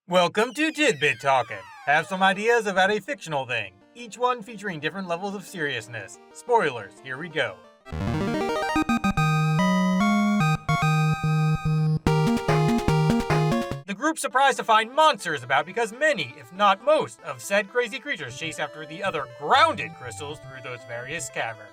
Welcome to Tidbit Talkin. Have some ideas about a fictional thing, each one featuring different levels of seriousness. Spoilers, here we go. The group's surprised to find monsters about because many, if not most, of said crazy creatures chase after the other grounded crystals through those various caverns.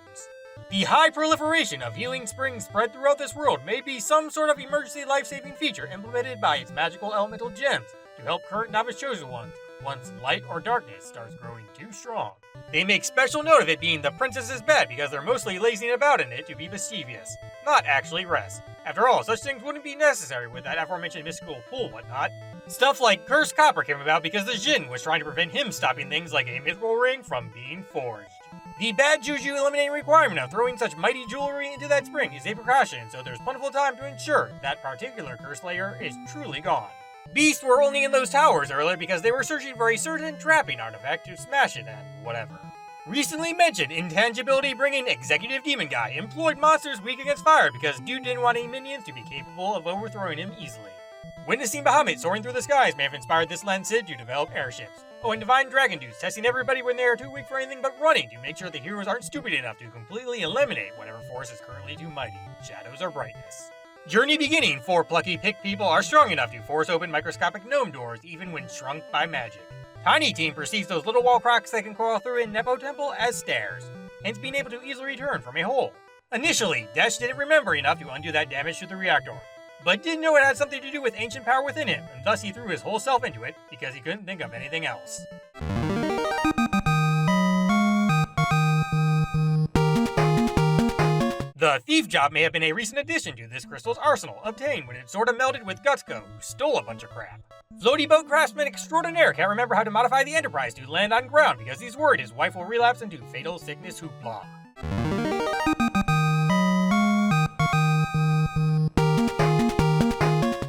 The high proliferation of healing springs spread throughout this world may be some sort of emergency life-saving feature implemented by its magical elemental gems to help current novice chosen ones once light or darkness starts growing too strong. They make special note of it being the princess's bed because they're mostly lazing about in it to be mischievous, not actually rest. After all, such things wouldn't be necessary with that aforementioned mystical pool whatnot. Stuff like cursed copper came about because the Jinn was trying to prevent him stopping things like a mythical ring from being forged. The bad juju eliminating requirement of throwing such mighty jewelry into that spring is a precaution, so there's plentiful time to ensure that particular curse layer is truly gone. Beasts were only in those towers earlier because they were searching for a certain trapping artifact to smash it and whatever. Recently mentioned intangibility bringing executive demon guy employed monsters weak against fire because dude didn't want any minions to be capable of overthrowing him easily. Witnessing Bahamut soaring through the skies may have inspired this Sid to develop airships. Oh, and divine dragon dudes testing everybody when they are too weak for anything but running to make sure the heroes aren't stupid enough to completely eliminate whatever force is currently too mighty, shadows or brightness. Journey beginning, 4 plucky pick people are strong enough to force open microscopic gnome doors even when shrunk by magic. Tiny Team perceives those little wall cracks they can crawl through in Nepo Temple as stairs, hence being able to easily return from a hole. Initially, Desh didn't remember enough to undo that damage to the reactor, but didn't know it had something to do with ancient power within him, and thus he threw his whole self into it because he couldn't think of anything else. The thief job may have been a recent addition to this crystal's arsenal, obtained when it sorta melded with Gutsko, who stole a bunch of crap. Floaty boat craftsman extraordinaire can't remember how to modify the Enterprise to land on ground because he's worried his wife will relapse into fatal sickness hoopla.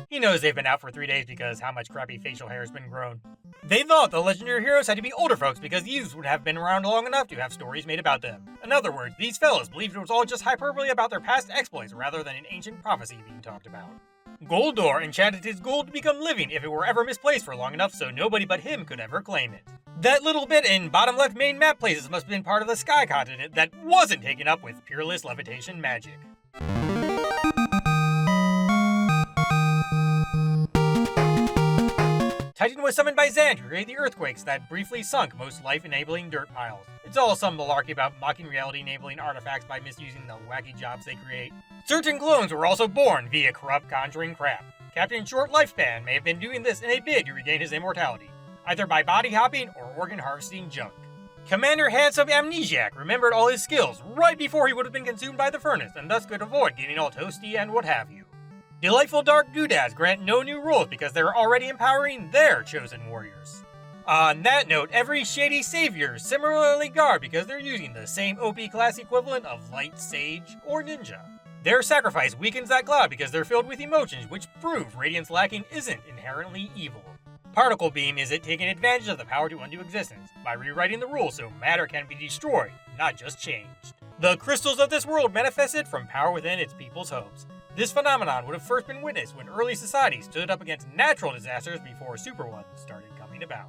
He knows they've been out for 3 days because how much crappy facial hair has been grown. They thought the legendary heroes had to be older folks because youths would have been around long enough to have stories made about them. In other words, these fellas believed it was all just hyperbole about their past exploits rather than an ancient prophecy being talked about. Goldor enchanted his gold to become living if it were ever misplaced for long enough so nobody but him could ever claim it. That little bit in bottom left main map places must have been part of the sky continent that wasn't taken up with peerless levitation magic. Titan was summoned by Zan to create the earthquakes that briefly sunk most life-enabling dirt piles. It's all some malarkey about mocking reality-enabling artifacts by misusing the wacky jobs they create. Certain clones were also born via corrupt conjuring crap. Captain Short Lifespan may have been doing this in a bid to regain his immortality, either by body-hopping or organ-harvesting junk. Commander Handsome Amnesiac remembered all his skills right before he would have been consumed by the furnace and thus could avoid getting all toasty and what have you. Delightful Dark Doodads grant no new rules because they're already empowering their chosen warriors. On that note, every shady savior is similarly garbed because they're using the same OP class equivalent of Light Sage or Ninja. Their sacrifice weakens that cloud because they're filled with emotions which prove Radiance lacking isn't inherently evil. Particle Beam is it taking advantage of the power to undo existence by rewriting the rules so matter can be destroyed, not just changed. The crystals of this world manifested from power within its people's hopes. This phenomenon would have first been witnessed when early societies stood up against natural disasters before super ones started coming about.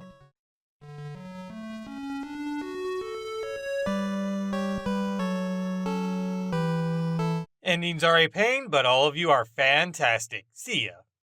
Endings are a pain, but all of you are fantastic. See ya.